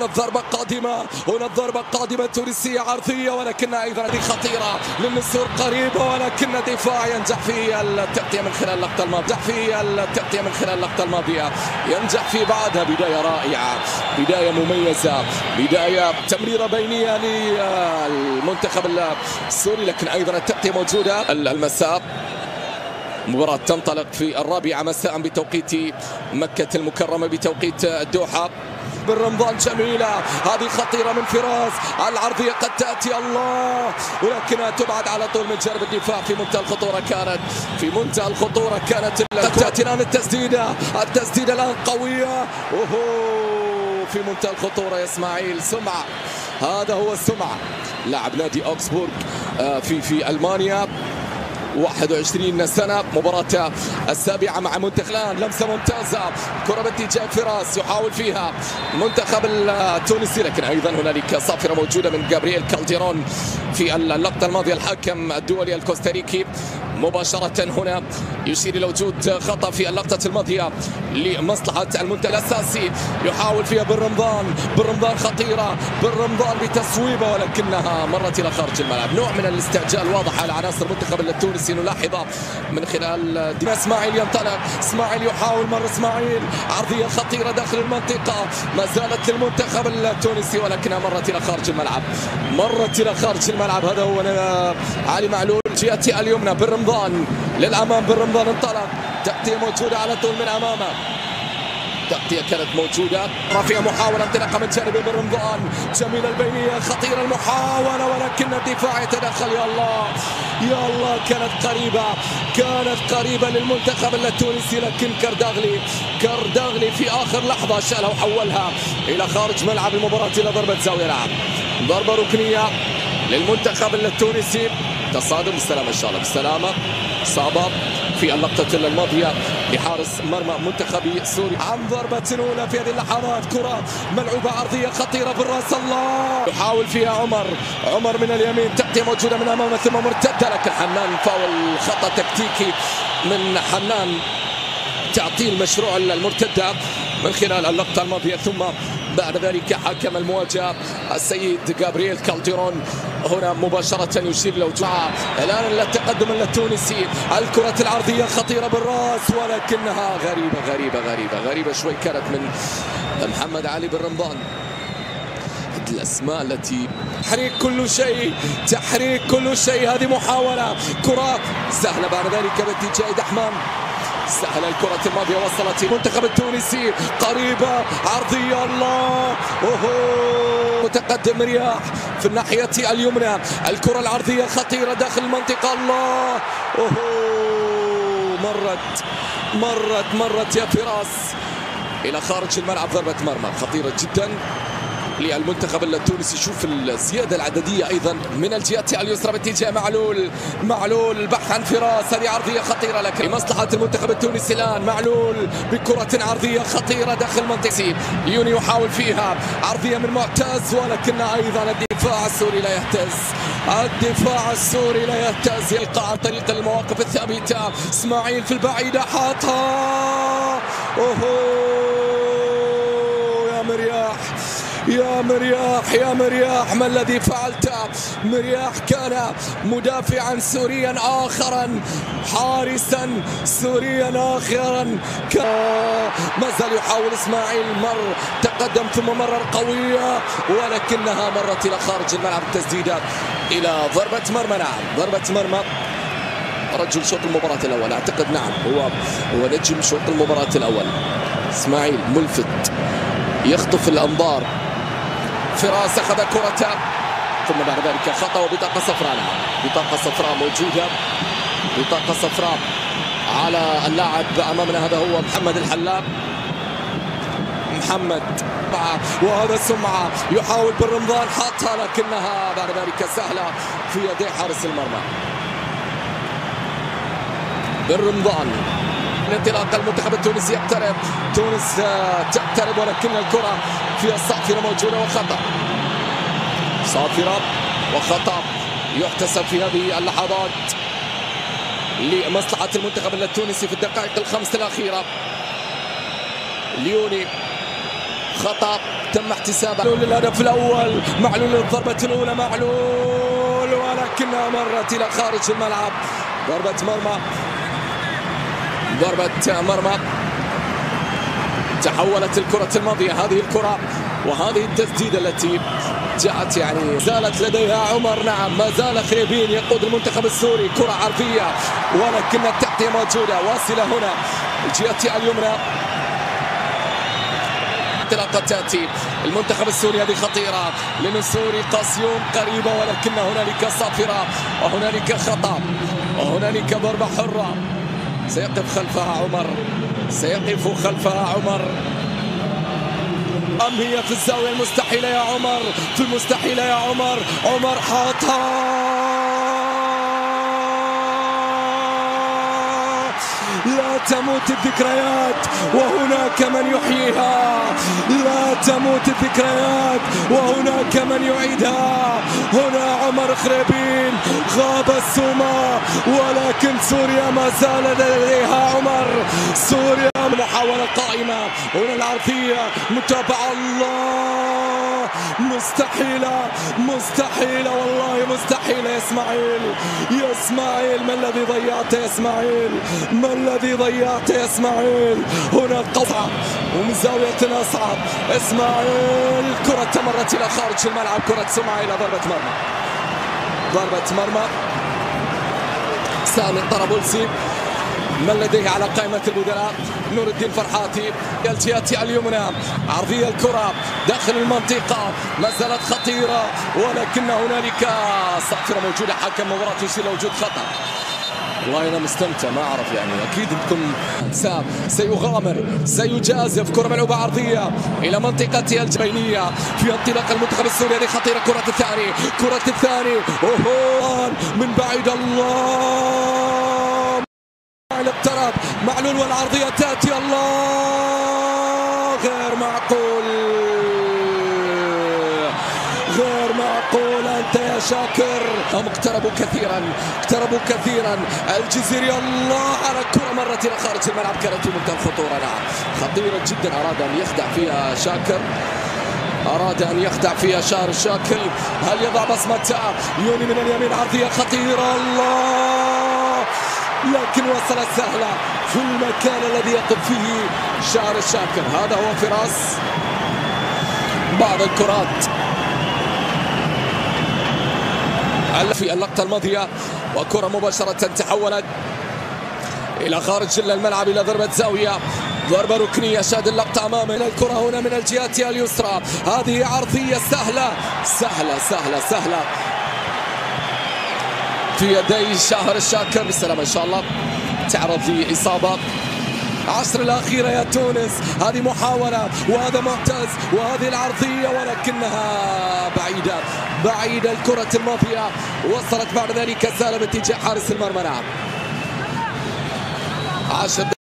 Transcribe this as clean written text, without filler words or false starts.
الضربة قادمة، هنا الضربة قادمة تونسية عرضية، ولكنها أيضا خطيرة للنسور قريبة، ولكن الدفاع ينجح في التغطية من خلال اللقطة الماضية، ينجح في بعدها. بداية رائعة، بداية مميزة، بداية تمريرة بينية للمنتخب السوري، لكن أيضا التغطية موجودة. المساء مباراة تنطلق في 4 مساء بتوقيت مكة المكرمة بتوقيت الدوحة. بن رمضان جميلة، هذه خطيرة من فراس، العرضية قد تأتي الله، ولكنها تبعد على طول من جانب الدفاع. في منتهى الخطورة كانت قد تأتي الآن التسديدة الآن قوية، في منتهى الخطورة يا إسماعيل. سمعة، هذا هو السمعة، لاعب نادي أوكسبورغ في ألمانيا، 21 سنة، مباراة السابعة مع منتخب. الآن لمسة ممتازة، كرة باتجاه فراس يحاول فيها المنتخب التونسي، لكن أيضا هنالك صافرة موجودة من جابرييل كالديرون في اللقطة الماضية. الحكم الدولي الكوستاريكي مباشرة هنا يشير إلى وجود خطأ في اللقطة الماضية لمصلحة المنتخب الأساسي، يحاول فيها بن رمضان خطيرة، بن رمضان بتصويبة، ولكنها مرت إلى خارج الملعب. نوع من الاستعجال واضح على عناصر المنتخب التونسي نلاحظه من خلال إسماعيل. ينطلق إسماعيل، يحاول مرة إسماعيل، عرضية خطيرة داخل المنطقة، ما زالت للمنتخب التونسي، ولكنها مرت إلى خارج الملعب. هذا هو علي معلول، جهة اليمنى بن رمضان للأمام، بن رمضان انطلق، تغطية موجودة على طول من أمامه، تغطية كانت موجودة، رفيع محاولة انطلاقة من جانب بن رمضان، جميلة البينية، خطيرة المحاولة، ولكن الدفاع يتدخل. يا الله كانت قريبة للمنتخب التونسي، لكن كرداغلي في آخر لحظة شالها وحولها إلى خارج ملعب المباراة إلى ضربة زاوية لعب. ضربة ركنية للمنتخب التونسي، تصادم بالسلامة إن شاء الله، بالسلامة. إصابة في اللقطة الماضية لحارس مرمى منتخبي سوري عن ضربة أولى في هذه اللحظات. كرة ملعوبة عرضية خطيرة بالراس، الله، يحاول فيها عمر من اليمين، تغطية موجودة من أمامه ثم مرتدة، لكن حنان فاول، خطأ تكتيكي من حنان، تعطيل مشروع المرتدة من خلال اللقطة الماضية. ثم بعد ذلك حكم المواجهة السيد جابرييل كالديرون هنا مباشرة يشير لوجهها. الآن التقدم التونسي، الكرة العرضية خطيرة بالراس، ولكنها غريبة شوي، كانت من محمد علي بن رمضان. الأسماء التي تحريك كل شيء. هذه محاولة، كرة سهلة بعد ذلك باتجاه دحمان، سهلة الكرة الماضية، وصلت المنتخب التونسي قريبة، عرضية، الله، متقدم رياح في الناحية اليمنى، الكرة العرضية خطيرة داخل المنطقة، الله، مرت يا فراس إلى خارج الملعب. ضربة مرمى خطيرة جدا للمنتخب التونسي. شوف الزيادة العددية أيضا من الجهة اليسرى باتجاه معلول، البحث عن فراس، هذه عرضية خطيرة لكن لمصلحة المنتخب التونسي. الآن معلول بكرة عرضية خطيرة داخل المنطقة، ليوني يحاول فيها عرضية من معتز، ولكن أيضا الدفاع السوري لا يهتز، يلقى عن طريق المواقف الثابتة. إسماعيل في البعيدة حاطها، يا مرياح ما الذي فعلته؟ مرياح كان مدافعا سوريا آخرا، حارسا سوريا آخرا، ما زال يحاول إسماعيل، تقدم ثم مرر قوية، ولكنها مرت إلى خارج الملعب. التسديدة إلى ضربة مرمى. ضربة مرمى رجل شوط المباراة الأول، أعتقد نعم هو نجم شوط المباراة الأول. إسماعيل ملفت، يخطف الأنظار، فراس أخذ كرته، ثم بعد ذلك خطأ وبطاقة صفراء. بطاقة صفراء موجودة، بطاقة صفراء على اللاعب أمامنا، هذا هو محمد الحلاب. وهذا سمعة، يحاول بن رمضان، حاطها، لكنها بعد ذلك سهلة في يدي حارس المرمى. بن رمضان، انطلاق المنتخب التونسي يقترب، تونس تقترب، ولكن الكرة فيها صافرة موجودة وخطأ يحتسب في هذه اللحظات لمصلحة المنتخب التونسي في الدقائق الخمس الأخيرة. ليوني خطأ تم احتسابها للهدف الأول. معلول للضربة الأولى، معلول ولكنها مرت إلى خارج الملعب. ضربة مرمى، ضربة مرمى. تحولت الكرة الماضية هذه الكرة وهذه التسديدة التي جاءت يعني زالت لديها عمر. نعم ما زال خريبين يقود المنتخب السوري. كرة عرضية ولكن التغطية موجودة واصلة هنا الجهة اليمنى. انطلاقة تأتي المنتخب السوري، هذه خطيرة لنسوري قاسيوم قريبة ولكن هنالك صافرة وهنالك خطأ وهنالك ضربة حرة. سيقف خلفها عمر، سيقف خلفها عمر. أم هي في الزاوية المستحيلة يا عمر، في المستحيلة يا عمر. عمر حاطها. لا تموت الذكريات وهناك من يحييها، لا تموت الذكريات وهناك من يعيدها. هنا عمر خريبين غاب السومة ولكن سوريا ما زال لديها عمر. سوريا محاولة قائمة هنا العرضية متابعة. الله مستحيلة، مستحيلة والله مستحيلة يا اسماعيل. يا اسماعيل ما الذي ضيعته يا اسماعيل، ما الذي ضيعته يا اسماعيل. هنا القطع ومن زاوية أصعب. اسماعيل الكرة تمرت إلى خارج الملعب. كرة سمعة إلى ضربة مرمى، ضربة مرمى. سامي الطرابلسي من لديه على قائمة البدلاء نور الدين فرحاتي. الجهة اليمنى عرضية الكرة داخل المنطقة ما زالت خطيرة ولكن هنالك صافرة موجودة. حكم مباراة يشير لوجود خطأ. والله أنا مستمتع ما أعرف يعني أكيد أنكم. سيغامر سيجازف. كرة ملعوبة عرضية إلى منطقة الجبينية في انطلاق المنتخب السوري. هذه خطيرة. كرة الثاني، كرة الثاني أوه من بعيد. الله اقترب معلول والعرضية تأتي. الله غير معقول، غير معقول. أنت يا شاكر. هم اقتربوا كثيرا، اقتربوا كثيرا. الجزيري الله على كرة مرت إلى خارج الملعب كانت في منتهى الخطورة. نعم خطيرة جدا. أراد أن يخدع فيها شاكر، أراد أن يخدع فيها شاكر. هل يضع بصمته؟ يوني من اليمين عرضية خطيرة. الله لكن وصلت سهلة في المكان الذي يقف فيه شاكر. هذا هو فراس بعض الكرات في اللقطة الماضية. وكرة مباشرة تحولت إلى خارج الملعب إلى ضربة زاوية، ضربة ركنية. شاهد اللقطة أمامنا. الكرة هنا من الجهة اليسرى. هذه عرضية سهلة سهلة سهلة سهلة في يدي شاكر. بالسلامة إن شاء الله. تعرض لإصابة. 10 الأخيرة يا تونس. هذه محاولة وهذا معتز وهذه العرضية ولكنها بعيدة، بعيدة. الكرة الماضية وصلت بعد ذلك سالم اتجاه حارس المرمى. نعم 10